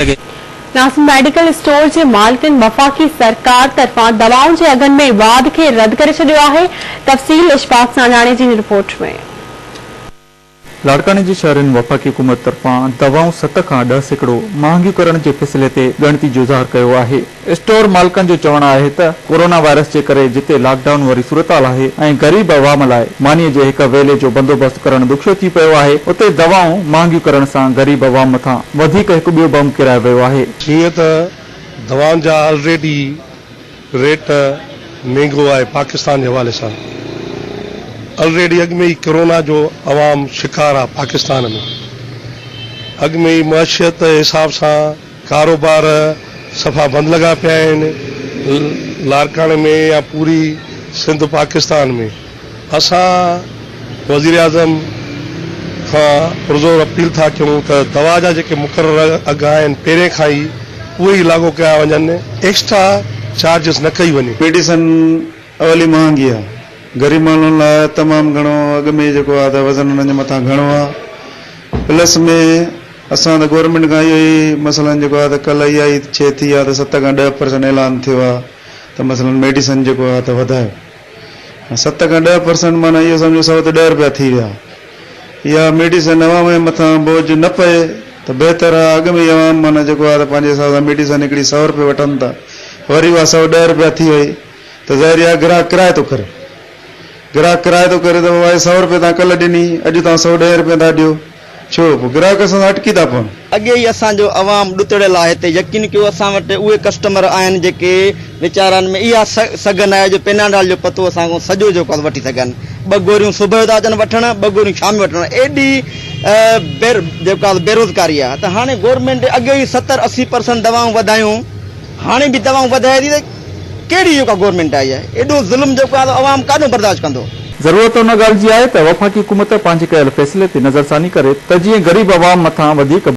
Nasir medical store के मालिकन वफ़ाक़ी सरकार तरफा दवाओं के अगन में वाद के रद्द करे छडियो आहे। तफ़सील इशफाक़ सानाणी जी रिपोर्ट में। लाड़काने जे शहरनि वफ़ाक़ी हुकूमत तरफा दवाऊं 7 खां 10 सैकड़ो महांगियूं करण जे फ़ैसिले ते ॻणती जो ज़ाहिर कयो आहे। स्टोर मालिकनि जो चवणु आहे त कोरोना वायरस जे करे जिते लॉकडाउन वारी सूरतहाल आहे ऐं ग़रीब अवाम लाइ मानीअ जे हिक वेले जो बंदोबस्त करणु ॾुखियो थी पियो आहे, उते दवाऊं महांगियूं करण सां ग़रीब अवाम मथां वधीक हिकु ॿियो बम किरायो वियो आहे। जीअं त दवाउनि जा ऑलरेडी रेट महांगो आहे पाकिस्तान जे हवाले सां। ऑलरेडी अॻु में ई कोरोना जो अवाम शिकार आहे पाकिस्तान में। अॻु में ई मइशियत जे हिसाब सां कारोबार सफ़ा बंदि लॻा पिया आहिनि लाड़काने में या पूरी सिंध पाकिस्तान में। असां वज़ीर आज़म खां पुरज़ोर अपील था कयूं त दवा जा जेके मुक़रर अघ आहिनि पहिरें खां ई उहे ई लागू कया वञनि, एक्स्ट्रा चार्जिस न कई वञे। मेडिसिन अवली महांगी आहे, गरीब माण्हुनि लाइ तमामु घणो अॻु में जेको आहे त वज़न हुननि जे मथां घणो आहे। प्लस में असां त गवर्नमेंट खां इहो ई मसइलनि जेको आहे त कल्ह इहा ई शइ थी आहे त 7 खां 10% ऐलान थियो आहे त मसइलन मेडिसिन जेको आहे त वधायो। 7 खां 10% माना इहो सम्झो 100 ते 10 रुपया थी विया। इहा मेडिसिन अवाम जे मथां बोझ न पए त बहितर आहे। अॻु में ई अवाम माना जेको आहे त पंहिंजे हिसाब सां मेडिसिन हिकिड़ी 100 रुपये वठनि था, वरी उहा 110 रुपया थी वई त ज़ाहिर आहे ग्राहक किराए थो करे। ग्राहक किराए थो करे त भाई 100 रुपये तव्हां कल्ह ॾिनी, अॼु तव्हां 110 रुपये था ॾियो, छो पोइ ग्राहक सां अटकी था पवनि। अॻे ई असांजो अवाम ॾुतड़ियल आहे हिते, यकीन कयो असां वटि उहे कस्टमर आहिनि जेके वीचारनि में इहा सघन आहे जो पेनाडाल जो पतो असां खां सॼो जेको आहे वठी सघनि। 2 गोरियूं सुबुह था अचनि वठणु, 2 गोरियूं शाम जो वठणु, एॾी जेको आहे बेरोज़गारी आहे। त हाणे गवर्नमेंट अॻे ई 70-80% दवाऊं वधायूं, हाणे बि दवाऊं वधाए थी, त कहिड़ी जेका गवर्नमेंट आई आहे? एॾो ज़ुल्म जेको आहे अवाम काॾो बर्दाश्त कंदो। ज़रूरत हुन ॻाल्हि जी आहे त वफ़ाक़ी हुकूमत पंहिंजे कयल फ़ैसिले ते नज़रसानी करे त जीअं ग़रीब अवाम मथां वधीक